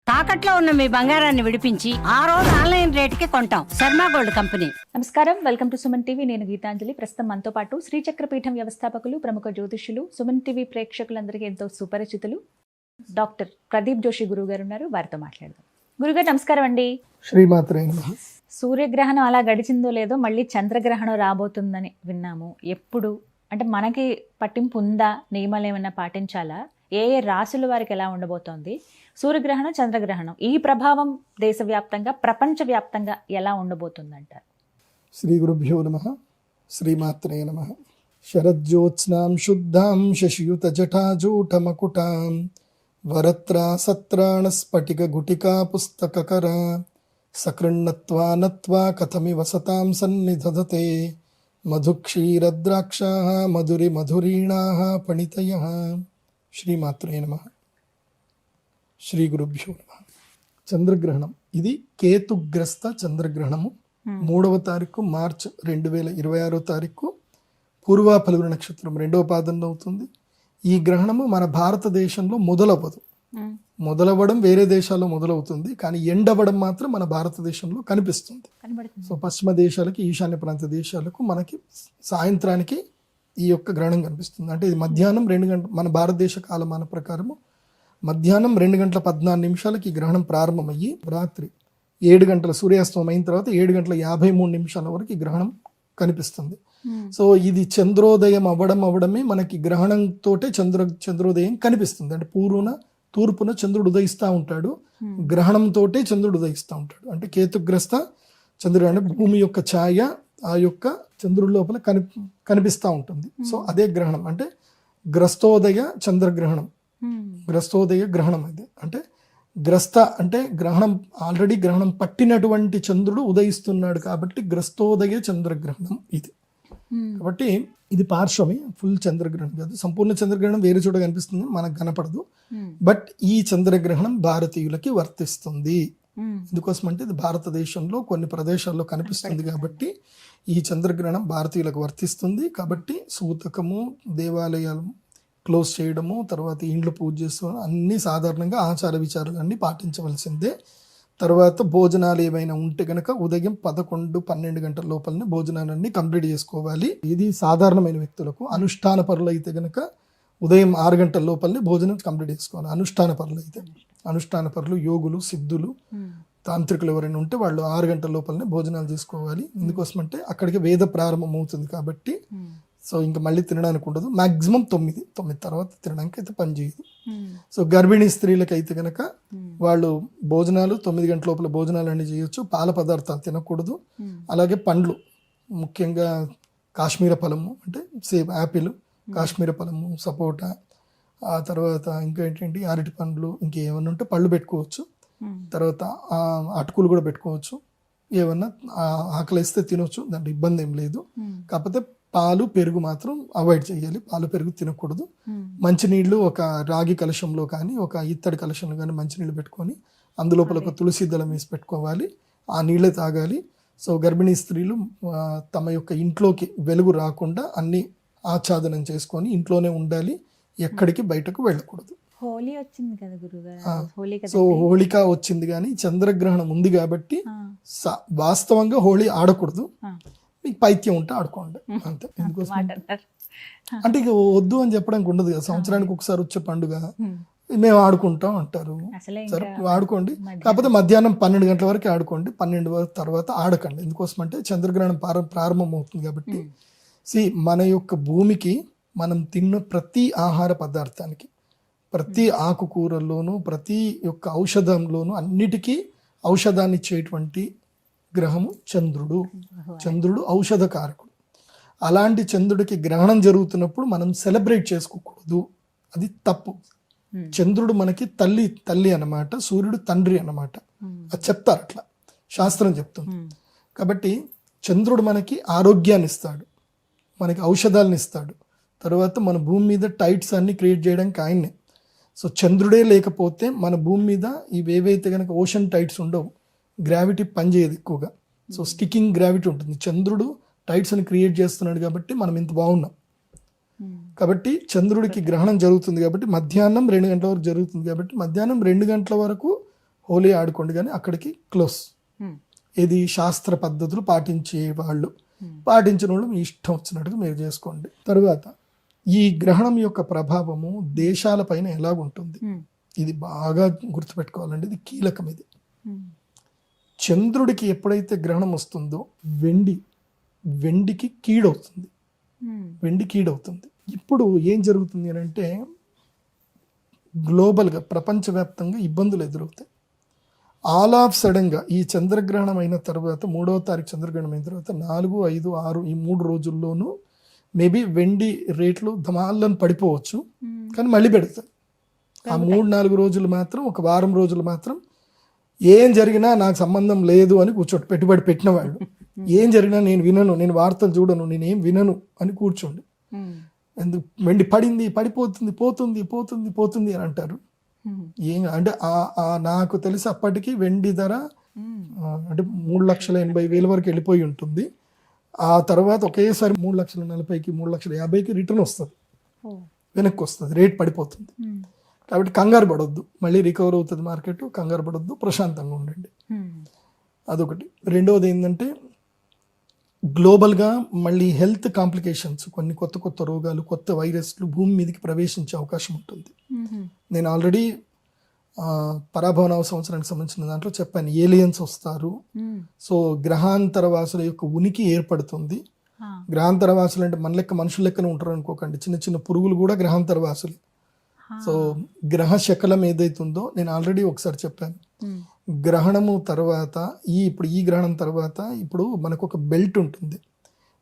తాకట్లో ఉన్న మీ బంగారాన్ని విడిపించి ఆ రోజు ఆన్లైన్ రేటుకి కొంటాం. Sharma gold company. నమస్కారం, వెల్కమ్ టు సుమన్ టీవీ. నేను గీతాంజలి. ప్రస్తుతం మనతో పాటు శ్రీచక్రపీఠం వ్యవస్థాపకులు, ప్రముఖ జ్యోతిష్యులు, సుమన్ టీవీ ప్రేక్షకులందరికీ ఎంతో సుపరిచితులు డాక్టర్ ప్రదీప్ జోషి గురువు గారు ఉన్నారు. వారితో మాట్లాడదాం. గురుగారు నమస్కారం అండి. శ్రీమాత్రే. సూర్యగ్రహణం అలా గడిచిందో లేదో మళ్ళీ చంద్రగ్రహణం రాబోతుందని విన్నాము. ఎప్పుడు అంటే మనకి పట్టింపు ఉందా? నియమాలు ఏమైనా పాటించాలా? ఏ ఏ రాశుల వారికి ఎలా ఉండబోతోంది? సూర్యగ్రహణం, చంద్రగ్రహణం ఈ ప్రభావం దేశవ్యాప్తంగా, ప్రపంచవ్యాప్తంగా ఎలా ఉండబోతుందంటారు? శ్రీ గురుభ్యో నమః. శ్రీమాత్రే నమః. శరజ్యోత్స్నాం శుద్ధాం శశియుత జటాజూటమకుటాం వరత్రా సత్రాణ స్ఫటిక గుటికా పుస్తకకర సకృన్నత్వా నత్వా కథమివ సతాం సన్నిధదతే మధుక్షీరద్రాక్షాః మధురి మధురీణాః పణితయః. శ్రీమాత్రే నమః. శ్రీ గురుభ్యో నమః. చంద్రగ్రహణం ఇది కేతుగ్రస్త చంద్రగ్రహణము. 3వ తారీఖు మార్చ్ 2026 తారీఖు పూర్వ ఫల్గుణ నక్షత్రం 2వ పాదంలో అవుతుంది. ఈ గ్రహణము మన భారతదేశంలో మొదలవ్వదు. మొదలవ్వడం వేరే దేశాల్లో మొదలవుతుంది, కానీ ఎండవ్వడం మాత్రం మన భారతదేశంలో కనిపిస్తుంది. సో పశ్చిమ దేశాలకి, ఈశాన్య ప్రాంత దేశాలకు మనకి సాయంత్రానికి ఈ యొక్క గ్రహణం కనిపిస్తుంది. అంటే ఇది మధ్యాహ్నం 2 గంటల, మన భారతదేశ కాలమాన ప్రకారము మధ్యాహ్నం 2:14 ఈ గ్రహణం ప్రారంభమయ్యి రాత్రి 7 గంటల సూర్యాస్తమయం అయిన తర్వాత 7:53 వరకు ఈ గ్రహణం కనిపిస్తుంది. సో ఇది చంద్రోదయం అవ్వడమే మనకి గ్రహణంతో చంద్రోదయం కనిపిస్తుంది. అంటే తూర్పున చంద్రుడు ఉదయిస్తూ ఉంటాడు, గ్రహణంతో చంద్రుడు ఉదయిస్తూ ఉంటాడు. అంటే కేతుగ్రస్త చంద్రుడు అంటే భూమి యొక్క ఛాయ ఆ యొక్క చంద్రుడి లోపల కనిపిస్తూ ఉంటుంది. సో అదే గ్రహణం అంటే గ్రస్తోదయ చంద్రగ్రహణం, గ్రస్తోదయ గ్రహణం. ఇది అంటే గ్రస్త అంటే గ్రహణం, ఆల్రెడీ గ్రహణం పట్టినటువంటి చంద్రుడు ఉదయిస్తున్నాడు కాబట్టి గ్రస్తోదయ చంద్రగ్రహణం ఇది. కాబట్టి ఇది పార్శ్వమే, ఫుల్ చంద్రగ్రహణం కాదు. సంపూర్ణ చంద్రగ్రహణం వేరే చోట కనిపిస్తుంది, మనకు కనపడదు. బట్ ఈ చంద్రగ్రహణం భారతీయులకి వర్తిస్తుంది. ఎందుకోసం అంటే ఇది భారతదేశంలో కొన్ని ప్రదేశాల్లో కనిపిస్తుంది కాబట్టి ఈ చంద్రగ్రహణం భారతీయులకు వర్తిస్తుంది. కాబట్టి సూతకము, దేవాలయాలు క్లోజ్ చేయడము, తర్వాత ఇండ్లు పూజ చేసుకోవడం అన్నీ సాధారణంగా ఆచార విచారాలు అన్నీ పాటించవలసిందే. తర్వాత భోజనాలు ఏవైనా ఉంటే కనుక ఉదయం 11-12 గంటల లోపలనే భోజనాలన్నీ కంప్లీట్ చేసుకోవాలి. ఇది సాధారణమైన వ్యక్తులకు. అనుష్ఠాన పరులు అయితే కనుక ఉదయం 6 గంటల లోపలనే భోజనం కంప్లీట్ చేసుకోవాలి. అనుష్ఠాన పరులు అయితే, అనుష్ఠాన పరులు, యోగులు, సిద్ధులు, తాంత్రికులు ఎవరైనా ఉంటే వాళ్ళు 6 గంటల లోపలనే భోజనాలు చేసుకోవాలి. ఎందుకోసం అంటే అక్కడికి వేద ప్రారంభం అవుతుంది కాబట్టి. సో ఇంకా మళ్ళీ తినడానికి ఉండదు. మాక్సిమం 9 తర్వాత తినడానికి అయితే పని చేయదు. సో గర్భిణీ స్త్రీలకు అయితే కనుక వాళ్ళు భోజనాలు 9 గంటల లోపల భోజనాలు అన్నీ చేయొచ్చు. పాల పదార్థాలు తినకూడదు. అలాగే పండ్లు, ముఖ్యంగా కాశ్మీర ఫలము అంటే సేమ్ యాపిల్, కాశ్మీర ఫలము, సపోటా, ఆ తర్వాత ఇంకా ఏంటంటే అరటి పండ్లు, ఇంకేమన్నా ఉంటే పళ్ళు పెట్టుకోవచ్చు. తర్వాత అటుకులు కూడా పెట్టుకోవచ్చు. ఏమన్నా ఆకలిస్తే తినొచ్చు, దాంట్లో ఇబ్బంది ఏం లేదు. కాకపోతే పాలు, పెరుగు మాత్రం అవాయిడ్ చేయాలి. పాలు, పెరుగు తినకూడదు. మంచినీళ్ళు ఒక రాగి కలశంలో కానీ ఒక ఇత్తడి కలశంలో కానీ మంచినీళ్ళు పెట్టుకొని అందులోపల ఒక తులసి దళం వేసి పెట్టుకోవాలి. ఆ నీళ్ళే తాగాలి. సో గర్భిణీ స్త్రీలు తమ యొక్క ఇంట్లోకి వెలుగు రాకుండా అన్ని ఆచ్ఛాదనం చేసుకొని ఇంట్లోనే ఉండాలి. ఎక్కడికి బయటకు వెళ్ళకూడదు. హోలీ వచ్చింది కదా గురుగారు. సో హోళిక వచ్చింది, కానీ చంద్రగ్రహణం ఉంది కాబట్టి వాస్తవంగా హోళీ ఆడకూడదు. మీకు పైత్యం ఉంటే ఆడుకోండి అంతే. ఎందుకోసం అంటే ఇక వద్దు అని చెప్పడానికి ఉండదు కదా. సంవత్సరానికి ఒకసారి వచ్చే పండుగ మేము ఆడుకుంటాం అంటారు. సరే ఆడుకోండి, కాకపోతే మధ్యాహ్నం 12 గంటల వరకు ఆడుకోండి. 12 తర్వాత ఆడకండి. ఎందుకోసం అంటే చంద్రగ్రహణం ప్రారంభం అవుతుంది కాబట్టి. మన యొక్క భూమికి మనం తిన్న ప్రతి ఆహార పదార్థానికి, ప్రతి ఆకుకూరల్లోనూ, ప్రతి యొక్క ఔషధంలోనూ అన్నిటికీ ఔషధాన్ని ఇచ్చేటువంటి గ్రహము చంద్రుడు. చంద్రుడు ఔషధకారకుడు. అలాంటి చంద్రుడికి గ్రహణం జరుగుతున్నప్పుడు మనం సెలబ్రేట్ చేసుకోకూడదు, అది తప్పు. చంద్రుడు మనకి తల్లి అన్నమాట, సూర్యుడు తండ్రి అన్నమాట. అది చెప్తారు, అట్లా శాస్త్రం చెప్తుంది. కాబట్టి చంద్రుడు మనకి ఆరోగ్యాన్ని ఇస్తాడు, మనకి ఔషధాలను ఇస్తాడు. తర్వాత మన భూమి మీద టైట్స్ అన్ని క్రియేట్ చేయడానికి ఆయన్నే. సో చంద్రుడే లేకపోతే మన భూమి మీద ఇవేవైతే కనుక ఓషన్ టైట్స్ ఉండవు, గ్రావిటీ పనిచేయదు ఎక్కువగా. సో స్టికింగ్ గ్రావిటీ ఉంటుంది. చంద్రుడు టైట్స్ అని క్రియేట్ చేస్తున్నాడు కాబట్టి మనం ఇంత బాగున్నాం. కాబట్టి చంద్రుడికి గ్రహణం జరుగుతుంది కాబట్టి మధ్యాహ్నం 2 గంటల వరకు జరుగుతుంది కాబట్టి మధ్యాహ్నం 2 గంటల వరకు హోలీ ఆడుకోండి కానీ అక్కడికి క్లోజ్. ఇది శాస్త్ర పద్ధతులు పాటించే వాళ్ళు, పాటించిన వాళ్ళు మీ ఇష్టం వచ్చినట్టుగా మీరు చేసుకోండి. తర్వాత ఈ గ్రహణం యొక్క ప్రభావము దేశాలపైన ఎలాగుంటుంది ఇది బాగా గుర్తుపెట్టుకోవాలండి, ఇది కీలకం. ఇది చంద్రుడికి ఎప్పుడైతే గ్రహణం వస్తుందో వెండికి కీడవుతుంది, వెండి కీడవుతుంది. ఇప్పుడు ఏం జరుగుతుంది అని అంటే గ్లోబల్గా ప్రపంచవ్యాప్తంగా ఇబ్బందులు ఎదురవుతాయి. ఆల్ ఆఫ్ సడన్గా ఈ చంద్రగ్రహణం అయిన తర్వాత 3వ తారీఖు చంద్రగ్రహణం అయిన తర్వాత 4, 5, 6 ఈ 3 రోజుల్లోనూ మేబీ వెండి రేట్లు ధమాలను పడిపోవచ్చు, కానీ మళ్ళీ పెడతాయి. ఆ 3-4 రోజులు మాత్రం, ఒక వారం రోజులు మాత్రం ఏం జరిగినా నాకు సంబంధం లేదు అని కూర్చోండి. పెట్టుబడి పెట్టిన వాళ్ళు ఏం జరిగినా నేను వినను, నేను వార్తలు చూడను, నేనేం వినను అని కూర్చోండి. ఎందుకు వెండి పడింది, పడిపోతుంది, పోతుంది పోతుంది పోతుంది అని అంటారు. ఏం అంటే నాకు తెలిసి అప్పటికి వెండి ధర అంటే 3,80,000 వరకు వెళ్ళిపోయి ఉంటుంది. ఆ తర్వాత ఒకేసారి 3,40,000కి 3,50,000కి రిటర్న్ వస్తుంది, వెనక్కి వస్తుంది, రేట్ పడిపోతుంది. కాబట్టి కంగారు పడొద్దు, మళ్ళీ రికవర్ అవుతుంది మార్కెట్, కంగారు పడొద్దు, ప్రశాంతంగా ఉండండి. అదొకటి. రెండవది ఏంటంటే గ్లోబల్గా మళ్ళీ హెల్త్ కాంప్లికేషన్స్, కొన్ని కొత్త రోగాలు, కొత్త వైరస్లు భూమి మీదకి ప్రవేశించే అవకాశం ఉంటుంది. నేను ఆల్రెడీ పరాభవనవ సంవత్సరానికి సంబంధించిన దాంట్లో చెప్పాను, ఏలియన్స్ వస్తారు. సో గ్రహాంతరవాసుల యొక్క ఉనికి ఏర్పడుతుంది. గ్రహాంతరవాసులు అంటే మన లెక్క మనుషుల లెక్కనే ఉంటారు అనుకోకండి, చిన్న చిన్న పురుగులు కూడా గ్రహాంతరవాసులు. సో గ్రహ శకలం ఏదైతుందో నేను ఆల్రెడీ ఒకసారి చెప్పాను. గ్రహణము తర్వాత ఇప్పుడు ఈ గ్రహణం తర్వాత ఇప్పుడు మనకు ఒక బెల్ట్ ఉంటుంది,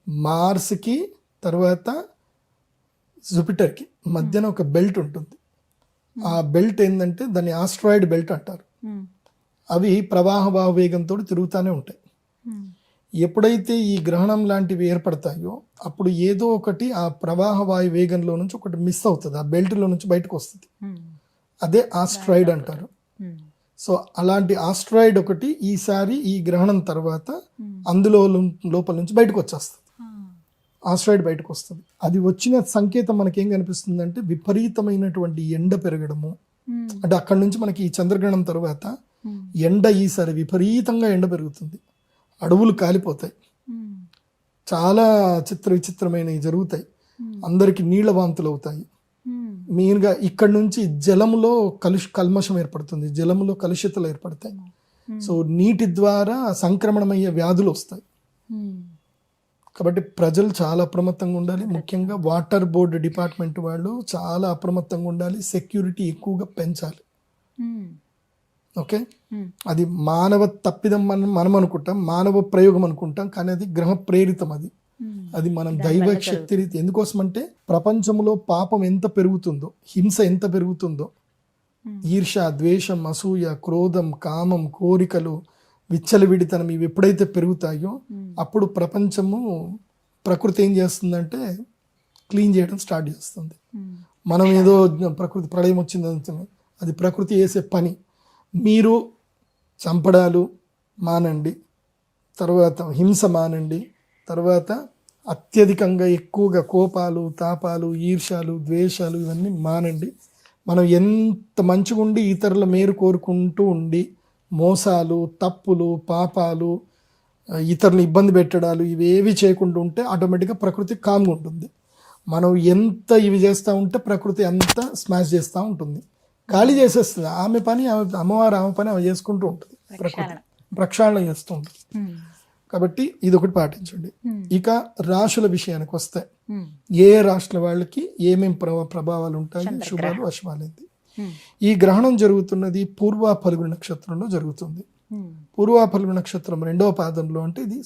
మార్స్కి తర్వాత జూపిటర్కి మధ్యన ఒక బెల్ట్ ఉంటుంది. ఆ బెల్ట్ ఏంటంటే దాన్ని ఆస్ట్రాయిడ్ బెల్ట్ అంటారు. అవి ప్రవాహ వేగంతో తిరుగుతూనే ఉంటాయి. ఎప్పుడైతే ఈ గ్రహణం లాంటివి ఏర్పడతాయో అప్పుడు ఏదో ఒకటి ఆ ప్రవాహ వాయు వేగంలో నుంచి ఒకటి మిస్ అవుతుంది, ఆ బెల్ట్లో నుంచి బయటకు వస్తుంది. అదే ఆస్ట్రాయిడ్ అంటారు. సో అలాంటి ఆస్ట్రాయిడ్ ఒకటి ఈసారి ఈ గ్రహణం తర్వాత అందులో లోపల నుంచి బయటకు వచ్చేస్తుంది, ఆస్ట్రాయిడ్ బయటకు వస్తుంది. అది వచ్చిన సంకేతం మనకేం కనిపిస్తుంది అంటే విపరీతమైనటువంటి ఎండ పెరగడము. అంటే అక్కడ నుంచి మనకి ఈ చంద్రగ్రహణం తర్వాత ఎండ ఈసారి విపరీతంగా ఎండ పెరుగుతుంది, అడవులు కాలిపోతాయి, చాలా విచిత్రమైనవి జరుగుతాయి, అందరికి నీళ్ల వాంతులు అవుతాయి. మెయిన్గా ఇక్కడ నుంచి జలములో కల్మషం ఏర్పడుతుంది, జలములో కలుషితలు ఏర్పడతాయి. సో నీటి ద్వారా సంక్రమణమయ్యే వ్యాధులు వస్తాయి. కాబట్టి ప్రజలు చాలా అప్రమత్తంగా ఉండాలి. ముఖ్యంగా వాటర్ బోర్డు డిపార్ట్మెంట్ వాళ్ళు చాలా అప్రమత్తంగా ఉండాలి, సెక్యూరిటీ ఎక్కువగా పెంచాలి. ఓకే, అది మానవ తప్పిదం మనం అనుకుంటాం, మానవ ప్రయోగం అనుకుంటాం, కానీ అది గ్రహ ప్రేరితం. అది మనం దైవ శక్తి రీతి. ఎందుకోసమంటే ప్రపంచంలో పాపం ఎంత పెరుగుతుందో, హింస ఎంత పెరుగుతుందో, ఈర్ష, ద్వేషం, అసూయ, క్రోధం, కామం, కోరికలు, విచ్చలవిడితనం ఇవి ఎప్పుడైతే పెరుగుతాయో అప్పుడు ప్రకృతి ఏం చేస్తుందంటే క్లీన్ చేయడం స్టార్ట్ చేస్తుంది. మనం ఏదో ప్రకృతి ప్రళయం వచ్చింది, అది ప్రకృతి చేసే పని. మీరు చంపడాలు మానండి, తర్వాత హింస మానండి, తర్వాత అత్యధికంగా ఎక్కువగా కోపాలు, తాపాలు, ఈర్ష్యాలు, ద్వేషాలు ఇవన్నీ మానండి. మనం ఎంత మంచిగా ఉండి ఇతరుల మేలు కోరుకుంటూ ఉండి మోసాలు, తప్పులు, పాపాలు, ఇతరులను ఇబ్బంది పెట్టడాలు ఇవేవి చేయకుండా ఉంటే ఆటోమేటిక్గా ప్రకృతి కామ్గా ఉంటుంది. మనం ఎంత ఇవి చేస్తూ ఉంటే ప్రకృతి అంతా స్మాష్ చేస్తూ ఉంటుంది, ఖాళీ చేసేస్తుంది. ఆమె పని అమ్మవారు ఆమె పని ఆమె చేసుకుంటూ ఉంటుంది, ప్రకృతి ప్రక్షాళన చేస్తూ ఉంటుంది. కాబట్టి ఇది ఒకటి పాటించండి. ఇక రాశుల విషయానికి వస్తే ఏ రాశుల వాళ్ళకి ఏమేమి ప్రభావాలు ఉంటాయి, శుభాలు అశుభాలు. ఈ గ్రహణం జరుగుతున్నది పూర్వ ఫల్గుణ నక్షత్రంలో జరుగుతుంది. పూర్వ ఫల్గుణ నక్షత్రం 2వ పాదంలో, అంటే ఇది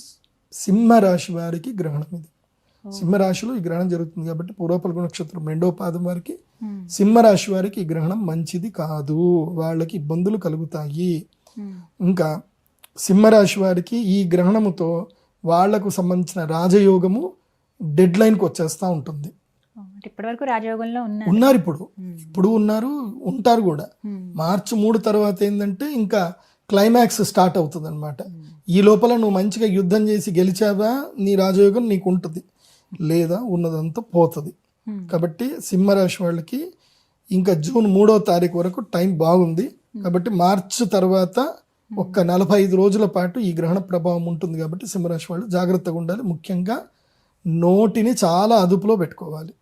సింహ రాశి వారికి గ్రహణం. ఇది సింహరాశిలో ఈ గ్రహణం జరుగుతుంది కాబట్టి పూర్వ ఫల్గుణ నక్షత్రం 2వ పాదం వారికి, సింహరాశి వారికి ఈ గ్రహణం మంచిది కాదు, వాళ్ళకి ఇబ్బందులు కలుగుతాయి. ఇంకా సింహరాశి వారికి ఈ గ్రహణముతో వాళ్లకు సంబంధించిన రాజయోగము డెడ్ లైన్కి వచ్చేస్తూ ఉంటుంది. ఇప్పటివరకు రాజయోగంలో ఉన్నారు, ఇప్పుడు ఉన్నారు, ఉంటారు కూడా. మార్చి 3 తర్వాత ఏంటంటే ఇంకా క్లైమాక్స్ స్టార్ట్ అవుతుంది అనమాట. ఈ లోపల నువ్వు మంచిగా యుద్ధం చేసి గెలిచావా నీ రాజయోగం నీకు ఉంటుంది, లేదా ఉన్నదంతా పోతుంది. కాబట్టి సింహరాశి వాళ్ళకి ఇంకా జూన్ 3వ తారీఖు వరకు టైం బాగుంది. కాబట్టి మార్చి తర్వాత ఒక్క 45 రోజుల పాటు ఈ గ్రహణ ప్రభావం ఉంటుంది కాబట్టి సింహరాశి వాళ్ళు జాగ్రత్తగా ఉండాలి. ముఖ్యంగా నోటిని చాలా అదుపులో పెట్టుకోవాలి.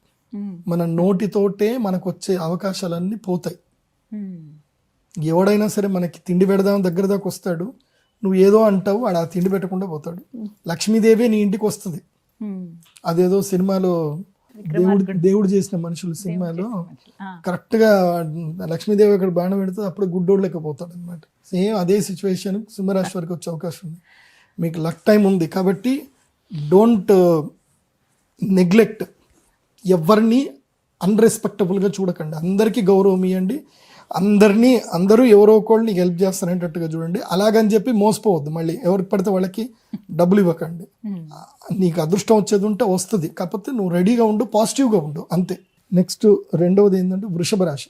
మన నోటితోటే మనకు వచ్చే అవకాశాలన్నీ పోతాయి. ఎవడైనా సరే మనకి తిండి పెడదాం దగ్గర దాకా వస్తాడు, నువ్వు ఏదో అంటావు, వాడు ఆ తిండి పెట్టకుండా పోతాడు. లక్ష్మీదేవి నీ ఇంటికి వస్తుంది. అదేదో సినిమాలో దేవుడు చేసిన మనుషులు సినిమాలో కరెక్ట్గా లక్ష్మీదేవి అక్కడ బాణం పెడితే అప్పుడు గుడ్డోడు లేకపోతాడు అనమాట. సేమ్ అదే సిచ్యువేషన్ సింహరాశి వారికి వచ్చే అవకాశం ఉంది. మీకు లక్ టైం ఉంది కాబట్టి డోంట్ నెగ్లెక్ట్. ఎవరిని అన్రెస్పెక్టబుల్గా చూడకండి. అందరికీ గౌరవం ఇవ్వండి. అందరూ ఎవరో ఒకళ్ళని హెల్ప్ చేస్తారనేటట్టుగా చూడండి. అలాగని చెప్పి మోసపోవద్దు. మళ్ళీ ఎవరికి పడితే వాళ్ళకి డబ్బులు ఇవ్వకండి. నీకు అదృష్టం వచ్చేది ఉంటే వస్తుంది, కాకపోతే నువ్వు రెడీగా ఉండు, పాజిటివ్గా ఉండు, అంతే. నెక్స్ట్ రెండవది ఏంటంటే వృషభ రాశి.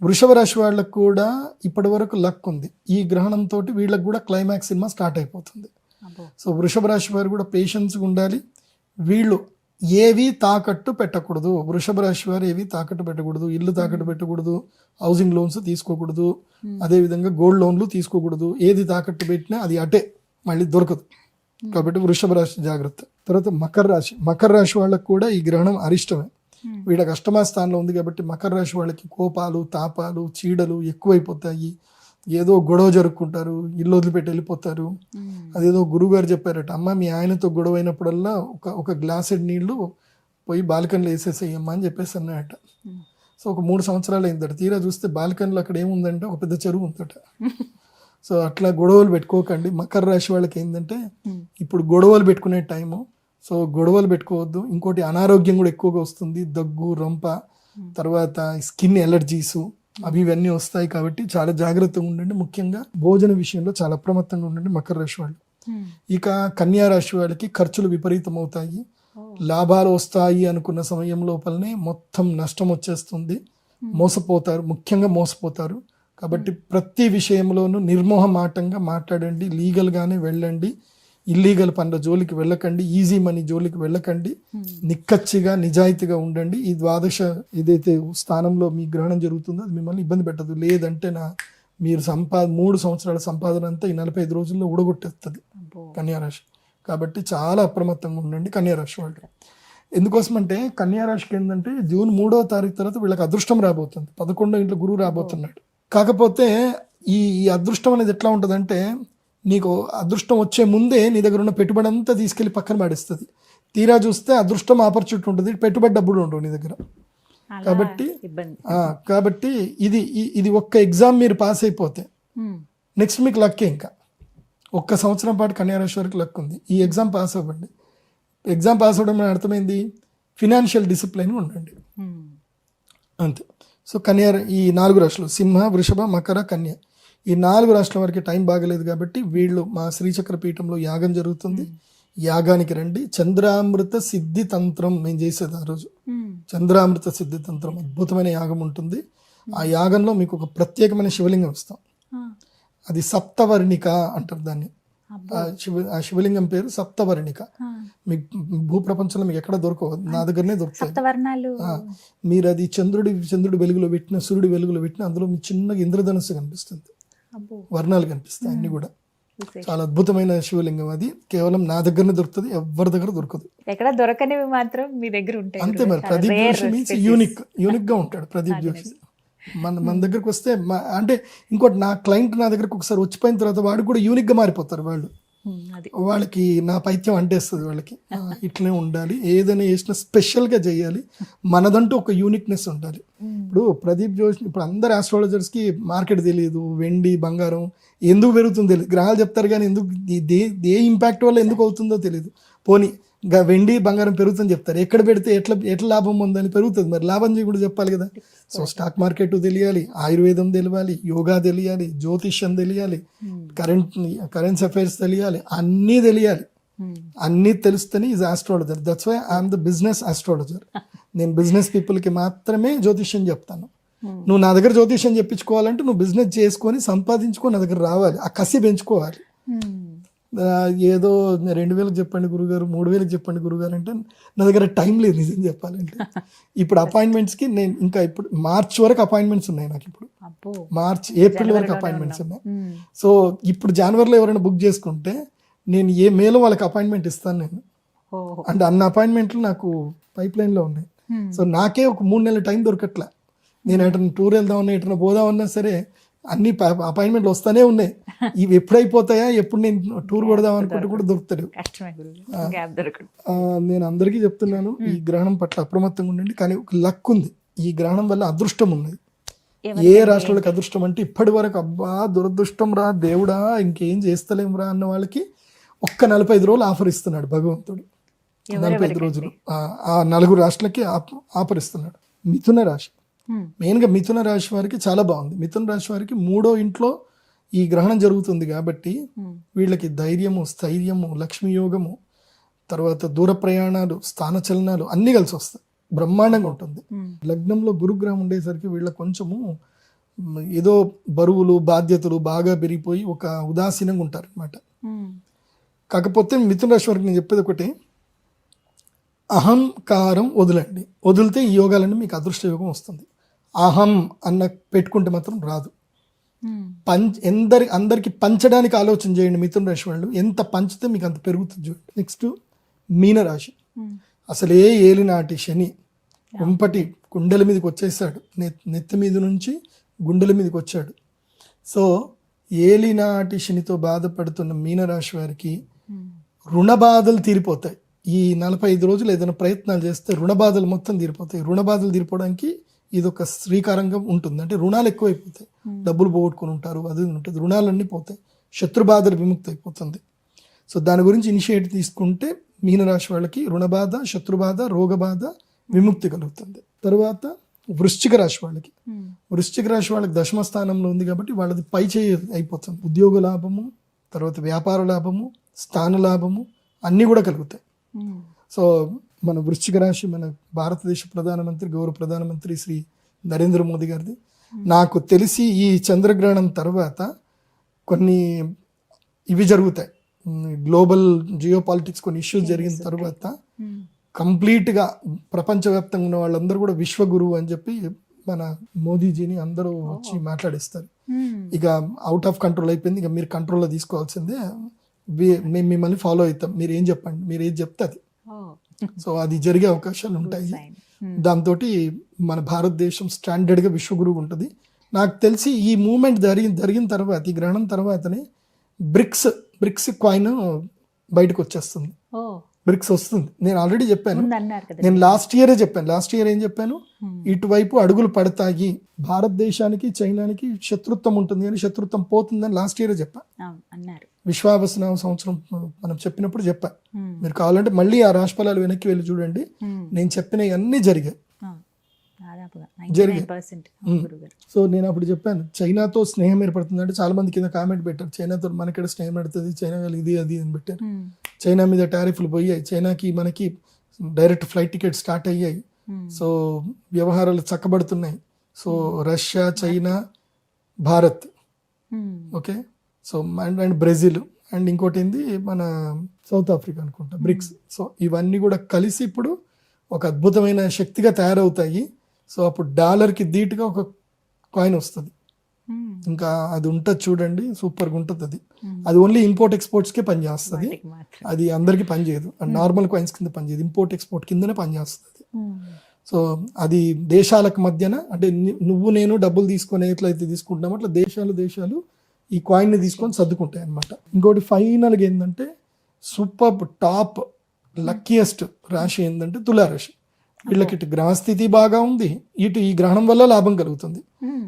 వృషభ రాశి వాళ్ళకు కూడా ఇప్పటి వరకు లక్ ఉంది. ఈ గ్రహణంతో వీళ్ళకి కూడా క్లైమాక్స్ సినిమా స్టార్ట్ అయిపోతుంది. సో వృషభ రాశి వారు కూడా పేషెన్స్గా ఉండాలి. వీళ్ళు ఏవి తాకట్టు పెట్టకూడదు. వృషభ రాశి వారు ఏవి తాకట్టు పెట్టకూడదు. ఇల్లు తాకట్టు పెట్టకూడదు, హౌసింగ్ లోన్స్ తీసుకోకూడదు, అదేవిధంగా గోల్డ్ లోన్లు తీసుకోకూడదు. ఏది తాకట్టు పెట్టినా అది అటే మళ్ళీ దొరకదు. కాబట్టి వృషభ రాశి జాగ్రత్త. తర్వాత మకర రాశి వాళ్ళకు కూడా ఈ గ్రహణం అరిష్టమే. వీళ్ళకి అష్టమ స్థానంలో ఉంది కాబట్టి మకర రాశి వాళ్ళకి కోపాలు, తాపాలు, చీడలు ఎక్కువైపోతాయి. ఏదో గొడవ జరుపుకుంటారు, ఇల్లు వదిలిపెట్టి వెళ్ళిపోతారు. అదేదో గురువుగారు చెప్పారట, అమ్మ మీ ఆయనతో గొడవ అయినప్పుడల్లా ఒక గ్లాసెడ్ నీళ్లు పోయి బాల్కనీలో వేసేసేయమ్మా అని చెప్పేసి అన్నాయట. సో ఒక 3 సంవత్సరాలు అయిందట. తీరా చూస్తే బాల్కనీలో అక్కడ ఏముందంటే ఒక పెద్ద చెరువు ఉందట. సో అట్లా గొడవలు పెట్టుకోకండి. మకర రాశి వాళ్ళకి ఏంటంటే ఇప్పుడు గొడవలు పెట్టుకునే టైము. సో గొడవలు పెట్టుకోవద్దు. ఇంకోటి అనారోగ్యం కూడా ఎక్కువగా వస్తుంది. దగ్గు, రొంప, తర్వాత స్కిన్ ఎలర్జీసు ఇవన్నీ వస్తాయి. కాబట్టి చాలా జాగ్రత్తగా ఉండండి. ముఖ్యంగా భోజన విషయంలో చాలా అప్రమత్తంగా ఉండండి మకర రాశి వాళ్ళు. ఇక కన్యా రాశి వాళ్ళకి ఖర్చులు విపరీతం అవుతాయి. లాభాలు వస్తాయి అనుకున్న సమయం లోపలనే మొత్తం నష్టం వచ్చేస్తుంది. మోసపోతారు, ముఖ్యంగా మోసపోతారు. కాబట్టి ప్రతి విషయంలోనూ నిర్మోహమాటంగా మాట్లాడండి. లీగల్గానే వెళ్ళండి. ఇల్లీగల్ పనుల జోలికి వెళ్ళకండి. ఈజీ మనీ జోలికి వెళ్ళకండి. నిక్కచ్చిగా నిజాయితీగా ఉండండి. ఈ ద్వాదశ ఏదైతే స్థానంలో మీ గ్రహణం జరుగుతుందో అది మిమ్మల్ని ఇబ్బంది పెట్టదు. లేదంటే మీరు 3 సంవత్సరాల సంపాదన అంతా ఈ 45 రోజుల్లో ఊడగొట్టేస్తుంది కన్యారాశి. కాబట్టి చాలా అప్రమత్తంగా ఉండండి కన్యారాశి వాళ్ళు. ఎందుకోసమంటే కన్యారాశికి ఏంటంటే జూన్ 3వ తారీఖు తర్వాత వీళ్ళకి అదృష్టం రాబోతుంది. 11వ ఇంట్లో గురువు రాబోతున్నాడు. కాకపోతే ఈ అదృష్టం అనేది ఎట్లా ఉంటుందంటే నీకు అదృష్టం వచ్చే ముందే నీ దగ్గర ఉన్న పెట్టుబడి అంతా తీసుకెళ్లి పక్కన పడేస్తుంది. తీరా చూస్తే అదృష్టం ఆపర్చునిటీ ఉంటుంది, పెట్టుబడి డబ్బులు ఉండవు నీ దగ్గర. కాబట్టి ఇది ఒక్క ఎగ్జామ్ మీరు పాస్ అయిపోతే నెక్స్ట్ మీకు లక్కే. ఇంకా 1 సంవత్సరం పాటు కన్యారాశి వరకు లక్ ఉంది. ఈ ఎగ్జామ్ పాస్ అవ్వండి. ఎగ్జామ్ పాస్ అవ్వడం అర్థమైంది ఫినాన్షియల్ డిసిప్లైన్ ఉండండి, అంతే. సో ఈ 4 రాశులు సింహ, వృషభ, మకర, కన్య, ఈ 4 రాష్ట్రాల వరకు టైం బాగలేదు కాబట్టి వీళ్ళు మా శ్రీచక్ర పీఠంలో యాగం జరుగుతుంది. యాగానికి రండి. చంద్రామృత సిద్ధి తంత్రం మేము చేసేది ఆ రోజు. చంద్రామృత సిద్ధి తంత్రం అద్భుతమైన యాగం ఉంటుంది. ఆ యాగంలో మీకు ఒక ప్రత్యేకమైన శివలింగం ఇస్తాం. అది సప్తవర్ణిక అంటారు దాన్ని. ఆ శివలింగం పేరు సప్తవర్ణిక. మీకు భూప్రపంచంలో మీకు ఎక్కడ దొరకవు, నా దగ్గరనే దొరుకుతాయి. మీరు అది చంద్రుడి వెలుగులో పెట్టిన, సూర్యుడి వెలుగులో పెట్టిన, అందులో మీ చిన్నగా ఇంద్రధనుస్సు కనిపిస్తుంది, వర్ణాలు కనిపిస్తాయి అన్ని కూడా. చాలా అద్భుతమైన శివలింగం అది. కేవలం నా దగ్గరనే దొరుకుతుంది, ఎవరి దగ్గర దొరకదు. ఎక్కడ దొరకనివి మాత్రం మీ దగ్గర ఉంటాయి. అంతే మరి. ప్రదీప్ జోషి మీన్స్ యూనిక్ గా ఉంటాడు ప్రదీప్ జోషి. మన దగ్గరకు వస్తే అంటే ఇంకోటి, నా క్లయింట్ నా దగ్గరకు ఒకసారి వచ్చిపోయిన తర్వాత వాడు కూడా యూనిక్ గా మారిపోతారు. వాళ్ళకి నా పైత్యం అంటేస్తుంది. వాళ్ళకి ఇట్లనే ఉండాలి, ఏదైనా చేసినా స్పెషల్ గా చేయాలి, మనదంటూ ఒక యూనిక్నెస్ ఉండాలి. ఇప్పుడు ప్రదీప్ జోషి, ఇప్పుడు అందరు ఆస్ట్రాలజర్స్ కి మార్కెట్ తెలియదు, వెండి బంగారం ఎందుకు పెరుగుతుందో తెలియదు. గ్రహాలు చెప్తారు కానీ ఎందుకు ఏ ఇంపాక్ట్ వల్ల ఎందుకు అవుతుందో తెలియదు. పోనీ వెండి బంగారం పెరుగుతుందని చెప్తారు, ఎక్కడ పెడితే ఎట్లా లాభం ఉందని పెరుగుతుంది. మరి లాభం కూడా చెప్పాలి కదా. సో స్టాక్ మార్కెట్ తెలియాలి, ఆయుర్వేదం తెలియాలి, యోగా తెలియాలి, జ్యోతిష్యం తెలియాలి, కరెంట్ అఫైర్స్ తెలియాలి, అన్నీ తెలియాలి. అన్నీ తెలుస్తేనే is astrologer. That's why I'm the business astrologer. నేను బిజినెస్ పీపుల్కి మాత్రమే జ్యోతిష్యం చెప్తాను. నువ్వు నా దగ్గర జ్యోతిష్యం చెప్పించుకోవాలంటే నువ్వు బిజినెస్ చేసుకొని సంపాదించుకొని నా దగ్గర రావాలి, ఆ కసి పెంచుకోవాలి. ఏదో 2000 చెప్పండి గురుగారు, 3000 చెప్పండి గురుగారు అంటే నా దగ్గర టైం లేదు నిజం చెప్పాలంటే. ఇప్పుడు అపాయింట్మెంట్స్కి నేను ఇంకా ఇప్పుడు మార్చ్ వరకు అపాయింట్మెంట్స్ ఉన్నాయి నాకు. ఇప్పుడు అబ్బో. ఏప్రిల్ వరకు అపాయింట్మెంట్స్ ఉన్నాయి. సో ఇప్పుడు జనవరిలో ఎవరైనా బుక్ చేసుకుంటే నేను మేలో వాళ్ళకి అపాయింట్మెంట్ ఇస్తాను నేను. అంటే అన్న అపాయింట్మెంట్లు నాకు పైప్ లైన్లో ఉన్నాయి. సో నాకే ఒక 3 నెలల టైం దొరకట్లే. నేను ఎటన్నా టూర్ వెళ్దామన్నా, ఎటన్నా పోదామన్నా సరే అన్ని అపాయింట్మెంట్లు వస్తూనే ఉన్నాయి. ఇవి ఎప్పుడు అయిపోతాయా, ఎప్పుడు నేను టూర్ కొడదాం అనుకుంటే కూడా దొరుకుతాడు. నేను అందరికీ చెప్తున్నాను, ఈ గ్రహణం పట్ల అప్రమత్తంగా ఉండండి. కానీ ఒక లక్ ఉంది, ఈ గ్రహణం వల్ల అదృష్టం ఉన్నది. ఏ రాష్ట్రాలకు అదృష్టం అంటే ఇప్పటి వరకు అబ్బా దురదృష్టం రా దేవుడా ఇంకేం చేస్తలేం రా అన్న వాళ్ళకి ఒక్క 45 రోజులు ఆఫర్ ఇస్తున్నాడు భగవంతుడు. 45 రోజులు ఆ 4 రాష్ట్రాలకి ఆఫర్ ఇస్తున్నాడు. మిథున రాశి మెయిన్గా మిథున రాశి వారికి చాలా బాగుంది. మిథున రాశి వారికి 3వ ఇంట్లో ఈ గ్రహణం జరుగుతుంది కాబట్టి వీళ్ళకి ధైర్యము, స్థైర్యము, లక్ష్మీ యోగము, తర్వాత దూర ప్రయాణాలు, స్థానచలనాలు అన్నీ కలిసి వస్తాయి. బ్రహ్మాండంగా ఉంటుంది. లగ్నంలో గురుగ్రహం ఉండేసరికి వీళ్ళ కొంచెము ఏదో బరువులు, బాధ్యతలు బాగా పెరిగిపోయి ఒక ఉదాసీనంగా ఉంటారు అనమాట. కాకపోతే మిథున రాశి వారికి నేను చెప్పేది ఒకటి, అహంకారం వదలండి. వదిలితే ఈ యోగాలన్నీ మీకు అదృష్ట యోగం వస్తుంది. అహం అన్న పెట్టుకుంటే మాత్రం రాదు. అందరికి పంచడానికి ఆలోచన చేయండి. మిథున రాశి వాళ్ళు ఎంత పంచితే మీకు అంత పెరుగుతుంది చూడండి. నెక్స్ట్ మీనరాశి. అసలే ఏలినాటి శని కుంపటి గుండెల మీదకి వచ్చేసాడు. నెత్తి మీద నుంచి గుండెల మీదకి వచ్చాడు. సో ఏలినాటి శనితో బాధపడుతున్న మీనరాశి వారికి రుణ బాధలు తీరిపోతాయి. ఈ 45 రోజులు ఏదైనా ప్రయత్నాలు చేస్తే రుణ బాధలు మొత్తం తీరిపోతాయి. రుణ బాధలు తీరిపోవడానికి ఇది ఒక శ్రీకారంగా ఉంటుంది. అంటే రుణాలు ఎక్కువైపోతాయి, డబ్బులు పోగొట్టుకుని ఉంటారు, అది ఉంటుంది, రుణాలన్నీ పోతాయి, శత్రు బాధలు విముక్తి అయిపోతుంది. సో దాని గురించి ఇనిషియేటివ్ తీసుకుంటే మీనరాశి వాళ్ళకి రుణబాధ, శత్రుబాధ, రోగబాధ విముక్తి కలుగుతుంది. తర్వాత వృశ్చిక రాశి వాళ్ళకి, వృశ్చిక రాశి వాళ్ళకి 10వ స్థానంలో ఉంది కాబట్టి వాళ్ళది పై చేయి అయిపోతుంది. ఉద్యోగ లాభము, తర్వాత వ్యాపార లాభము, స్థాన లాభము అన్నీ కూడా కలుగుతాయి. సో మన వృశ్చిక రాశి మన భారతదేశ ప్రధానమంత్రి, గౌరవ ప్రధానమంత్రి శ్రీ నరేంద్ర మోదీ గారిది. నాకు తెలిసి ఈ చంద్రగ్రహణం తర్వాత కొన్ని ఇవి జరుగుతాయి, గ్లోబల్ జియో పాలిటిక్స్ కొన్ని ఇష్యూస్ జరిగిన తర్వాత కంప్లీట్గా ప్రపంచవ్యాప్తంగా ఉన్న వాళ్ళందరూ కూడా విశ్వగురువు అని చెప్పి మన మోదీజీని అందరూ వచ్చి మాట్లాడిస్తారు. ఇక అవుట్ ఆఫ్ కంట్రోల్ అయిపోయింది, ఇక మీరు కంట్రోల్లో తీసుకోవాల్సిందే, మేము మిమ్మల్ని ఫాలో అవుతాం, మీరు ఏం చెప్పండి, మీరు ఏది చెప్తే అది. సో అది జరిగే అవకాశాలు ఉంటాయి. దాంతో మన భారతదేశం స్టాండర్డ్గా విశ్వగురువు ఉంటుంది. నాకు తెలిసి ఈ మూమెంట్ జరిగిన తర్వాత, ఈ గ్రహణం తర్వాతనే బ్రిక్స్ కాయిన్ బయటకు వచ్చేస్తుంది. బ్రిక్స్ వస్తుంది. నేను ఆల్రెడీ చెప్పాను, నేను లాస్ట్ ఇయర్ ఏం చెప్పాను, ఇటువైపు అడుగులు పడతాయి, భారతదేశానికి చైనానికి శత్రుత్వం ఉంటుంది అని, శత్రుత్వం పోతుందని లాస్ట్ ఇయర్ చెప్పాను. విశ్వావసనామ సంవత్సరం మనం చెప్పినప్పుడు చెప్పా. మీరు కావాలంటే మళ్ళీ ఆ రాశి ఫలాలు వెనక్కి వెళ్ళి చూడండి, నేను చెప్పినవి అన్నీ జరిగాయి. సో నేను అప్పుడు చెప్పాను, చైనాతో స్నేహం ఏర్పడుతుంది అంటే చాలా మంది కింద కామెంట్ పెట్టారు, చైనాతో మనకి స్నేహం పెడుతుంది, చైనా ఇది అది అని పెట్టారు. చైనా మీద టారిఫ్లు పోయాయి, చైనాకి మనకి డైరెక్ట్ ఫ్లైట్ టికెట్ స్టార్ట్ అయ్యాయి. సో వ్యవహారాలు చక్కబడుతున్నాయి. So Russia, China, Bharat, okay, so and Brazil, and ఇంకోటి ఏంది మన సౌత్ ఆఫ్రికా అనుకుంటా, బ్రిక్స్. సో ఇవన్నీ కూడా కలిసి ఇప్పుడు ఒక అద్భుతమైన శక్తిగా తయారవుతాయి. సో అప్పుడు డాలర్కి ధీటుగా ఒక కాయిన్ వస్తుంది. ఇంకా అది ఉంటుంది చూడండి, సూపర్గా ఉంటుంది. అది ఓన్లీ ఇంపోర్ట్ ఎక్స్పోర్ట్స్కే పనిచేస్తుంది, అది అందరికీ పనిచేయదు. నార్మల్ కాయిన్స్ కింద పనిచేయదు, ఇంపోర్ట్ ఎక్స్పోర్ట్ కిందనే పనిచేస్తుంది. సో అది దేశాలకు మధ్యన, అంటే నువ్వు నేను డబ్బులు తీసుకొని ఎట్లయితే తీసుకుంటామో అట్లా దేశాలు ఈ కాయిన్ని తీసుకొని సర్దుకుంటాయి అన్నమాట. ఇంకోటి ఫైనల్గా ఏంటంటే సూపర్ టాప్ లక్కీయెస్ట్ రాశి ఏంటంటే తులారాశి. వీళ్ళకి ఇటు గ్రహస్థితి బాగా ఉంది, ఇటు ఈ గ్రహణం వల్ల లాభం కలుగుతుంది.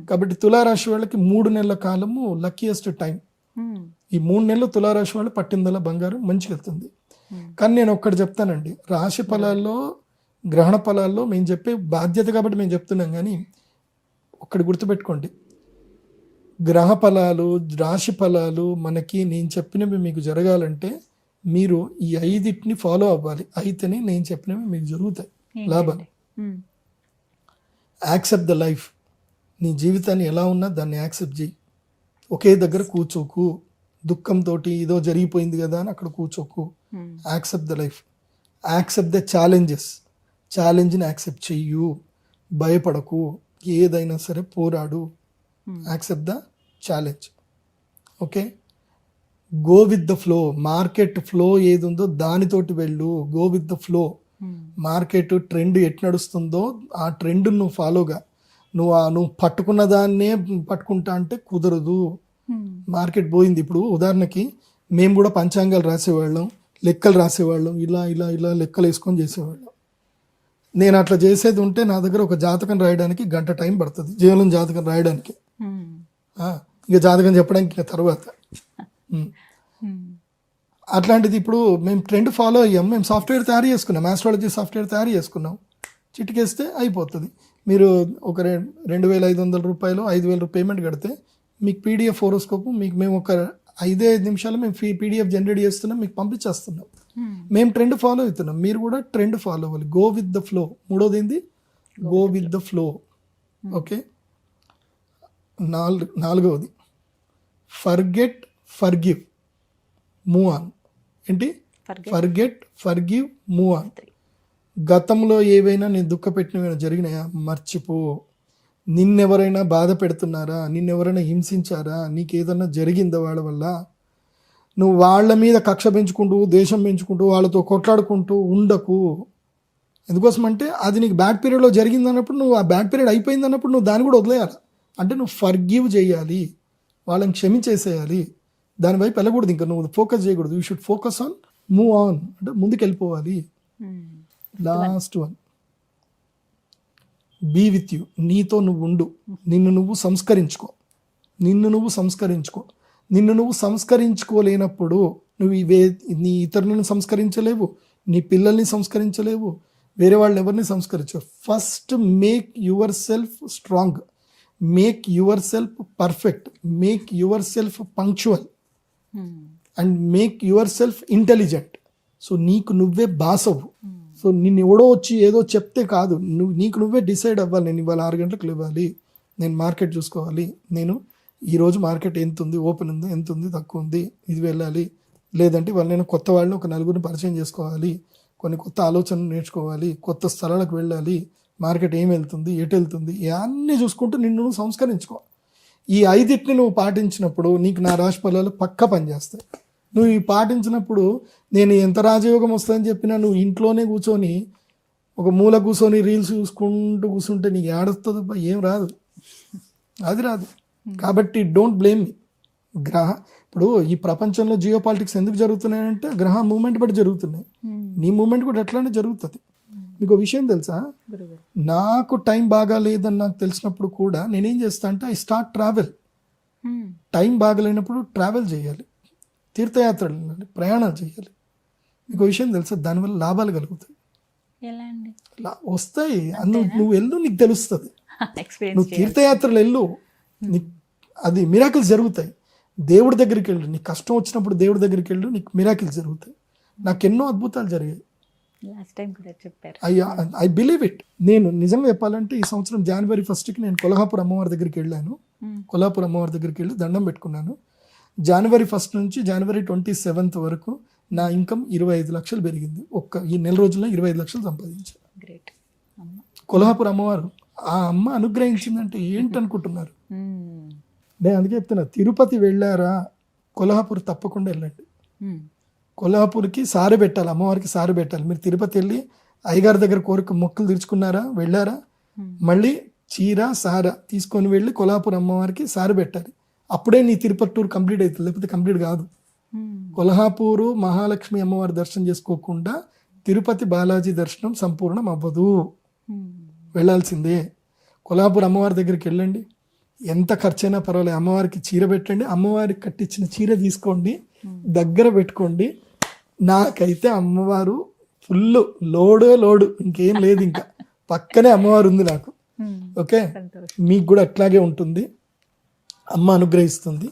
కాబట్టి తులారాశి వాళ్ళకి 3 నెలల కాలము లక్కీయెస్ట్ టైం. ఈ 3 నెలలు తులారాశి వాళ్ళు పట్టిందల బంగారం మంచిగా వెళ్తుంది. కానీ నేను ఒక్కటి చెప్తానండి, రాశి ఫలాల్లో, గ్రహణ ఫలాల్లో మేము చెప్పే బాధ్యత కాబట్టి మేము చెప్తున్నాం. కానీ ఒక్కటి గుర్తుపెట్టుకోండి, గ్రహ ఫలాలు, రాశి ఫలాలు మనకి నేను చెప్పినవి మీకు జరగాలంటే మీరు ఈ 5 ఫాలో అవ్వాలి. అయితేనే నేను చెప్పినవి మీకు జరుగుతాయి లాభాలు. Accept the life. నీ జీవితాన్ని ఎలా ఉన్నా దాన్ని యాక్సెప్ట్ చేయి. ఒకే దగ్గర కూర్చోకు, దుఃఖంతో ఏదో జరిగిపోయింది కదా అని అక్కడ కూర్చోకు. Accept the life, accept the challenges. ఛాలెంజ్ని యాక్సెప్ట్ చెయ్యు, భయపడకు, ఏదైనా సరే పోరాడు. Accept the challenge. Okay, go with the flow. Market flow ఏది ఉందో దానితోటి వెళ్ళు. Go with the flow. Market trend ఎట్ నడుస్తుందో ఆ ట్రెండ్ నువ్వు ఫాలోగా. నువ్వు పట్టుకున్న దాన్నే పట్టుకుంటా అంటే కుదరదు. మార్కెట్ పోయింది. ఇప్పుడు ఉదాహరణకి మేము కూడా పంచాంగాలు రాసేవాళ్ళం, లెక్కలు రాసేవాళ్ళం, ఇలా ఇలా ఇలా లెక్కలు వేసుకొని చేసేవాళ్ళం. నేను అట్లా చేసేది ఉంటే నా దగ్గర ఒక జాతకం రాయడానికి గంట టైం పడుతుంది, జీవనం జాతకం రాయడానికి. ఇక జాతకం చెప్పడానికి ఇక తర్వాత. అట్లాంటిది ఇప్పుడు మేము ట్రెండ్ ఫాలో అయ్యాం. మేము సాఫ్ట్వేర్ తయారు చేసుకున్నాం, ఆస్ట్రాలజీ సాఫ్ట్వేర్ తయారు చేసుకున్నాం. చిటికేస్తే అయిపోతుంది. మీరు ఒక 2,500 రూపాయలు 5,000 పేమెంట్ కడితే మీకు పీడిఎఫ్ హోరోస్కోప్ మీకు మేము ఒక 5 నిమిషాలు మేము పీడిఎఫ్ జనరేట్ చేస్తున్నాం, మీకు పంపించేస్తున్నాం. మేము ట్రెండ్ ఫాలో అవుతున్నాం, మీరు కూడా ట్రెండ్ ఫాలో అవ్వాలి. Go with the flow. మూడోది ఏంది? Go with the flow. Okay, నాలుగవది ఫర్గెట్, ఫర్గివ్, మూవ్ ఆన్. ఏంటి? Forget, forgive, move on. గతంలో ఏవైనా నేను దుఃఖపెట్టినవైనా జరిగినాయా మర్చిపో. నిన్నెవరైనా బాధ పెడుతున్నారా, నిన్నెవరైనా హింసించారా, నీకేదన్నా జరిగిందా వాళ్ళ వల్ల, నువ్వు వాళ్ళ మీద కక్ష పెంచుకుంటూ దేశం పెంచుకుంటూ వాళ్ళతో కొట్లాడుకుంటూ ఉండకు. ఎందుకోసం అంటే అది నీకు బ్యాడ్ పీరియడ్లో జరిగింది అన్నప్పుడు నువ్వు ఆ బ్యాడ్ పీరియడ్ అయిపోయింది అన్నప్పుడు నువ్వు దాన్ని కూడా వదిలేయాలి. అంటే నువ్వు ఫర్గివ్ చేయాలి, వాళ్ళని క్షమించేసేయాలి. దానివైపు వెళ్ళకూడదు, ఇంకా నువ్వు ఫోకస్ చేయకూడదు. You should focus on move on, అంటే ముందుకు వెళ్ళిపోవాలి. Last one, be with you. నీతో నువ్వు ఉండు, నిన్ను నువ్వు సంస్కరించుకో. నిన్ను నువ్వు సంస్కరించుకోలేనప్పుడు నువ్వు నీ ఇతరులను సంస్కరించలేవు, నీ పిల్లల్ని సంస్కరించలేవు, వేరే వాళ్ళు ఎవరిని సంస్కరించవు. First make yourself strong, make yourself perfect, make yourself punctual and make yourself intelligent. So నీకు నువ్వే బాసవు. సో నిన్ను ఎవడో వచ్చి ఏదో చెప్తే కాదు, నీకు నువ్వే డిసైడ్ అవ్వాలి. నేను ఇవాళ 6 గంటలకు లేవాలి, నేను మార్కెట్ చూసుకోవాలి, నేను ఈరోజు మార్కెట్ ఎంత ఉంది, ఓపెన్ ఉంది, ఎంత ఉంది, తక్కువ ఉంది, ఇది వెళ్ళాలి. లేదంటే వాళ్ళు నేను కొత్త వాళ్ళని ఒక 4 పరిచయం చేసుకోవాలి, కొన్ని కొత్త ఆలోచనలు నేర్చుకోవాలి, కొత్త స్థలాలకు వెళ్ళాలి, మార్కెట్ ఏం వెళ్తుంది, ఎటు వెళ్తుంది, ఇవన్నీ చూసుకుంటూ నిన్ను నువ్వు సంస్కరించుకో. ఈ 5 నువ్వు పాటించినప్పుడు నీకు నా రాశి ఫలాలు పక్కా పనిచేస్తాయి. నువ్వు ఈ పాటించినప్పుడు నేను ఎంత రాజయోగం వస్తుందని చెప్పినా నువ్వు ఇంట్లోనే కూర్చొని ఒక మూల కూర్చొని రీల్స్ చూసుకుంటూ కూర్చుంటే నీకు ఏడొస్తుంది, ఏం రాదు, అది రాదు. కాబట్టి డోంట్ బ్లేమ్ మీ. ఇప్పుడు ఈ ప్రపంచంలో జియో పాలిటిక్స్ ఎందుకు జరుగుతున్నాయంటే గ్రహ మూమెంట్ బట్టి జరుగుతున్నాయి. నీ మూమెంట్ కూడా ఎట్లానే జరుగుతుంది. మీకు విషయం తెలుసా, నాకు టైం బాగా లేదని నాకు తెలిసినప్పుడు కూడా నేనేం చేస్తా అంటే ఐ స్టార్ట్ ట్రావెల్. టైం బాగాలేనప్పుడు ట్రావెల్ చేయాలి, తీర్థయాత్రలు వెళ్ళాలి, ప్రయాణాలు చేయాలి. మీకు విషయం తెలుసా, దానివల్ల లాభాలు కలుగుతాయి, వస్తాయి. నువ్వు వెళ్ళు, నీకు తెలుస్తుంది. నువ్వు తీర్థయాత్రలు వెళ్ళు, అది మిరాకిల్స్ జరుగుతాయి. దేవుడి దగ్గరికి వెళ్ళు, నీకు కష్టం వచ్చినప్పుడు దేవుడి దగ్గరికి వెళ్ళు, నీకు మిరాకిల్స్ జరుగుతాయి. నాకు ఎన్నో అద్భుతాలు జరిగాయి. I believe it. నేను నిజంగా చెప్పాలంటే ఈ సంవత్సరం January 1st నేను కొల్హాపూర్ అమ్మవారి దగ్గరికి వెళ్ళాను. కొల్హాపూర్ అమ్మవారి దగ్గరికి వెళ్ళి దండం పెట్టుకున్నాను. January 1st నుంచి January 27th వరకు నా ఇన్కమ్ 25 లక్షలు పెరిగింది. ఈ నెల రోజుల్లో 25 లక్షలు సంపాదించాను. కొల్హాపూర్ అమ్మవారు, ఆ అమ్మ అనుగ్రహించిందంటే ఏంటనుకుంటున్నారు? నేను అందుకే చెప్తున్నా, తిరుపతి వెళ్ళారా, కొల్హాపూర్ తప్పకుండా వెళ్ళండి. కొల్హాపూర్కి సారె పెట్టాలి, అమ్మవారికి సారె పెట్టాలి. మీరు తిరుపతి వెళ్ళి అయ్యగారి దగ్గర కోరిక మొక్కులు తీర్చుకున్నారా, వెళ్ళారా, మళ్ళీ చీర సార తీసుకొని వెళ్ళి కొల్హాపూర్ అమ్మవారికి సారె పెట్టాలి. అప్పుడే నీ తిరుపతి టూర్ కంప్లీట్ అవుతుంది, లేకపోతే కంప్లీట్ కాదు. కొల్హాపూరు మహాలక్ష్మి అమ్మవారి దర్శనం చేసుకోకుండా తిరుపతి బాలాజీ దర్శనం సంపూర్ణం అవ్వదు, వెళ్ళాల్సిందే. కొల్హాపూర్ అమ్మవారి దగ్గరికి వెళ్ళండి, ఎంత ఖర్చైనా పర్వాలేదు, అమ్మవారికి చీర పెట్టండి, అమ్మవారికి కట్టించిన చీర తీసుకోండి, దగ్గర పెట్టుకోండి. నాకైతే అమ్మవారు ఫుల్ లోడు, ఇంకేం లేదు, ఇంకా పక్కనే అమ్మవారు ఉంది నాకు. ఓకే, మీకు కూడా అట్లాగే ఉంటుంది. అమ్మ అనుగ్రహిస్తుంది.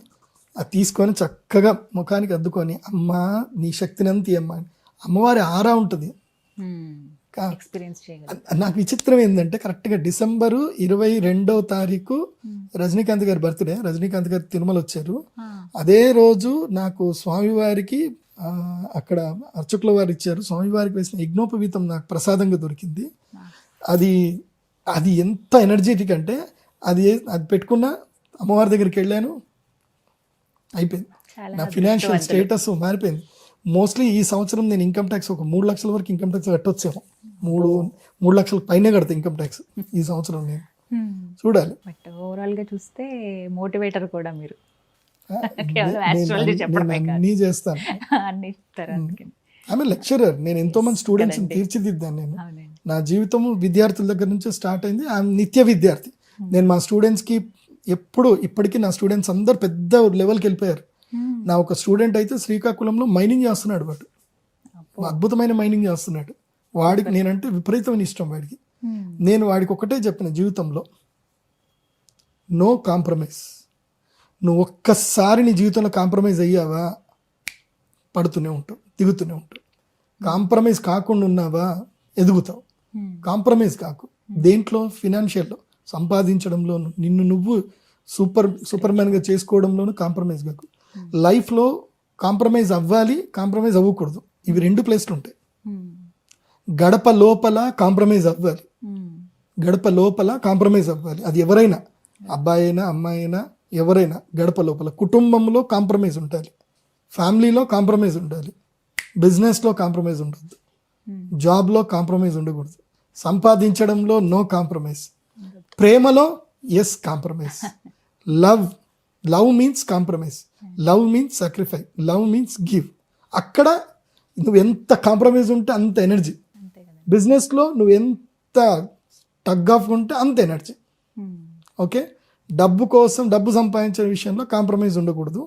అది తీసుకొని చక్కగా ముఖానికి అద్దుకొని, అమ్మ నీ శక్తిని అంత అమ్మ, అమ్మవారి ఆరా ఉంటుంది. ఎక్స్పీరియన్స్ చేయగలరు. నాకు విచిత్రం ఏంటంటే కరెక్ట్గా డిసెంబరు 22వ తారీఖు రజనీకాంత్ గారి బర్త్డే, రజనీకాంత్ గారు తిరుమల వచ్చారు. అదే రోజు నాకు స్వామివారికి అక్కడ అర్చకుల వారు ఇచ్చారు, స్వామివారికి వేసిన యజ్ఞోపవీతం నాకు ప్రసాదంగా దొరికింది. అది ఎంత ఎనర్జెటిక్ అంటే అది పెట్టుకున్న అమ్మవారి దగ్గరికి వెళ్ళాను, అయిపోయింది. నా ఫినాన్షియల్ స్టేటస్ మారిపోయింది. మోస్ట్లీ ఈ సంవత్సరం నేను ఇన్కమ్ ట్యాక్స్ ఒక 3 లక్షల వరకు ఇన్కమ్ ట్యాక్స్ కట్టొచ్చాము. 3 లక్షల పైనే కడతా ఇన్కమ్ ట్యాక్స్ ఈ సంవత్సరం. నేను చూడాలి. బట్ ఓవరాల్ గా చూస్తే మోటివేటర్ కూడా మీరు. అన్నీ చేస్తాను. ఆమె లెక్చరర్, నేను ఎంతో మంది స్టూడెంట్స్ తీర్చిదిద్దాను. నేను నా జీవితం విద్యార్థుల దగ్గర నుంచే స్టార్ట్ అయింది. ఆమె నిత్య విద్యార్థి. నేను మా స్టూడెంట్స్కి ఇప్పటికీ నా స్టూడెంట్స్ అందరు పెద్ద లెవెల్కి వెళ్ళిపోయారు. నా ఒక స్టూడెంట్ అయితే శ్రీకాకుళంలో మైనింగ్ చేస్తున్నాడు. వాడు అద్భుతమైన మైనింగ్ చేస్తున్నాడు. వాడికి నేనంటే విపరీతమైన ఇష్టం వాడికి. నేను వాడికి ఒకటే చెప్పిన జీవితంలో, నో కాంప్రమైజ్. నువ్వు ఒక్కసారి నీ జీవితంలో కాంప్రమైజ్ అయ్యావా పడుతూనే ఉంటావు, దిగుతూనే ఉంటావు. కాంప్రమైజ్ కాకుండా ఉన్నావా ఎదుగుతావు. కాంప్రమైజ్ కాకు. దేంట్లో? ఫినాన్షియల్లో, సంపాదించడంలోను, నిన్ను నువ్వు సూపర్ మ్యాన్గా చేసుకోవడంలోనూ కాంప్రమైజ్ కాకు. లైఫ్లో కాంప్రమైజ్ అవ్వాలి, కాంప్రమైజ్ అవ్వకూడదు. ఇవి 2 ప్లేస్లు ఉంటాయి. గడప లోపల కాంప్రమైజ్ అవ్వాలి, గడప లోపల కాంప్రమైజ్ అవ్వాలి. అది ఎవరైనా, అబ్బాయి అయినా అమ్మాయి అయినా ఎవరైనా గడప లోపల. కుటుంబంలో కాంప్రమైజ్ ఉండాలి, ఫ్యామిలీలో కాంప్రమైజ్ ఉండాలి, బిజినెస్లో కాంప్రమైజ్ ఉండద్దు, జాబ్లో కాంప్రమైజ్ ఉండకూడదు, సంపాదించడంలో నో కాంప్రమైజ్, ప్రేమలో yes compromise. Love means compromise, love means sacrifice, love means give. అక్కడ నువ్వు ఎంత కాంప్రమైజ్ ఉంటే అంత ఎనర్జీ. బిజినెస్లో నువ్వు ఎంత టగ్ ఆఫ్ ఉంటే అంత ఎనర్జీ. ఓకే, డబ్బు కోసం, డబ్బు సంపాదించే విషయంలో కాంప్రమైజ్ ఉండకూడదు.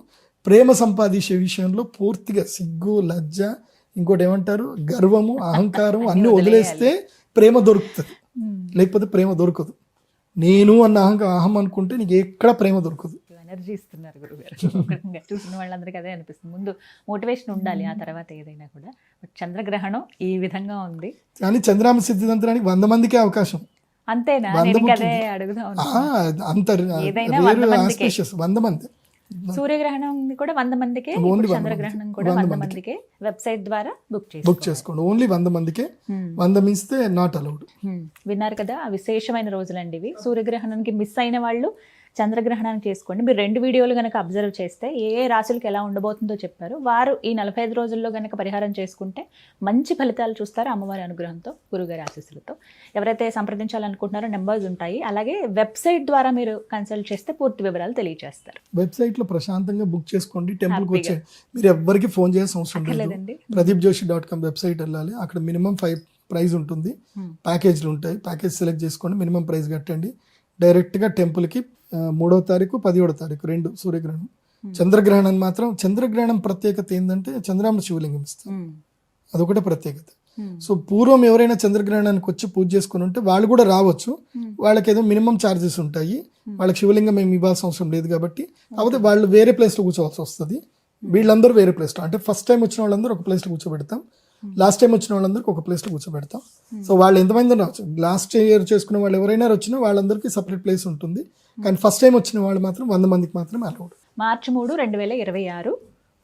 ప్రేమ సంపాదించే విషయంలో పూర్తిగా సిగ్గు, లజ్జ, ఇంకోటి ఏమంటారు, గర్వము, అహంకారం అన్నీ వదిలేస్తే ప్రేమ దొరుకుతుంది. లేకపోతే ప్రేమ దొరకదు. నేను అన్న అహం అనుకుంటే నీకు ఎక్కడ ప్రేమ దొరకదు. ఎనర్జీ ఇస్తున్నారు గురుగారు. చూసిన వాళ్ళందరికీ అదే అనిపిస్తుంది. ముందు మోటివేషన్ ఉండాలి, ఆ తర్వాత ఏదైనా కూడా. చంద్రగ్రహణం ఈ విధంగా ఉంది. కానీ చంద్రామ సిద్ధిదంతరానికి 100 మందికే అవకాశం. అంతేనా? అదే అడుగుదా. అంత 100 మంది. సూర్యగ్రహణం కూడా 100 మందికే, చంద్రగ్రహణం కూడా 100 మందికే. వెబ్సైట్ ద్వారా బుక్ చేసుకోండి. ఓన్లీ 100 మందికే. 100 మిస్తే నాట్ అలౌడ్. విన్నారు కదా, విశేషమైన రోజులండి ఇవి. సూర్యగ్రహణానికి మిస్ అయిన వాళ్ళు చంద్రగ్రహణాన్ని చేసుకోండి. మీరు 2 వీడియోలు కనుక అబ్జర్వ్ చేస్తే ఏ రాశులకు ఎలా ఉండబోతుందో చెప్పారు. వారు ఈ 45 రోజుల్లో కనుక పరిహారం చేసుకుంటే మంచి ఫలితాలు చూస్తారు అమ్మవారి అనుగ్రహంతో, గురుగారి ఆశీస్సులతో. ఎవరైతే సంప్రదించాలనుకుంటున్నారో నెంబర్స్ ఉంటాయి. అలాగే వెబ్సైట్ ద్వారా మీరు కన్సల్ట్ చేస్తే పూర్తి వివరాలు తెలియజేస్తారు. వెబ్సైట్లో ప్రశాంతంగా బుక్ చేసుకోండి. టెంపుల్కి వచ్చే మీరు ఎవరికి ఫోన్ చేయాల్సిన అవసరం లేదండి. pradeepjoshi.com వెబ్సైట్ వెళ్ళాలి. అక్కడ మినిమం 5 ప్రైజ్ ఉంటుంది. ప్యాకేజ్లు ఉంటాయి. ప్యాకేజ్ సెలెక్ట్ చేసుకోండి, మినిమం ప్రైజ్ కట్టండి. డైరెక్ట్గా టెంపుల్కి 3వ తారీఖు 17వ తారీఖు 2 సూర్యగ్రహణం. చంద్రగ్రహణం మాత్రం, చంద్రగ్రహణం ప్రత్యేకత ఏంటంటే చంద్రామ శివలింగం ఇస్తాం, అదొకటే ప్రత్యేకత. సో పూర్వం ఎవరైనా చంద్రగ్రహణానికి వచ్చి పూజ చేసుకుని ఉంటే వాళ్ళు కూడా రావచ్చు. వాళ్ళకి ఏదో మినిమం ఛార్జెస్ ఉంటాయి. వాళ్ళకి శివలింగం ఏమి ఇవ్వాల్సిన అవసరం లేదు కాబట్టి. కాకపోతే వాళ్ళు వేరే ప్లేస్లో కూర్చోవాల్సి వస్తుంది. వీళ్ళందరూ వేరే ప్లేస్లో, అంటే ఫస్ట్ టైం వచ్చిన వాళ్ళందరూ ఒక ప్లేస్లో కూర్చోబెడతాం, లాస్ట్ టైం వచ్చిన వాళ్ళందరికీ ఒక ప్లేస్లో కూర్చోబెడతాం. సో వాళ్ళు ఎంతమంది రావచ్చు, లాస్ట్ ఇయర్ చేసుకున్న వాళ్ళు ఎవరైనా వచ్చినా వాళ్ళందరికీ సపరేట్ ప్లేస్ ఉంటుంది. కానీ ఫస్ట్ టైం వచ్చిన వాళ్ళు మాత్రం 100 మందికి మాత్రమే అలౌడ్. మార్చి 3, 2026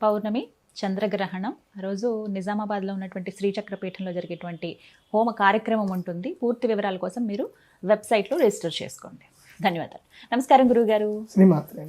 పౌర్ణమి చంద్రగ్రహణం రోజు నిజామాబాద్లో ఉన్నటువంటి శ్రీచక్రపీఠంలో జరిగేటువంటి హోమ కార్యక్రమం ఉంటుంది. పూర్తి వివరాల కోసం మీరు వెబ్సైట్లో రిజిస్టర్ చేసుకోండి. ధన్యవాదాలు. నమస్కారం గురువుగారు. శ్రీమాత్రే.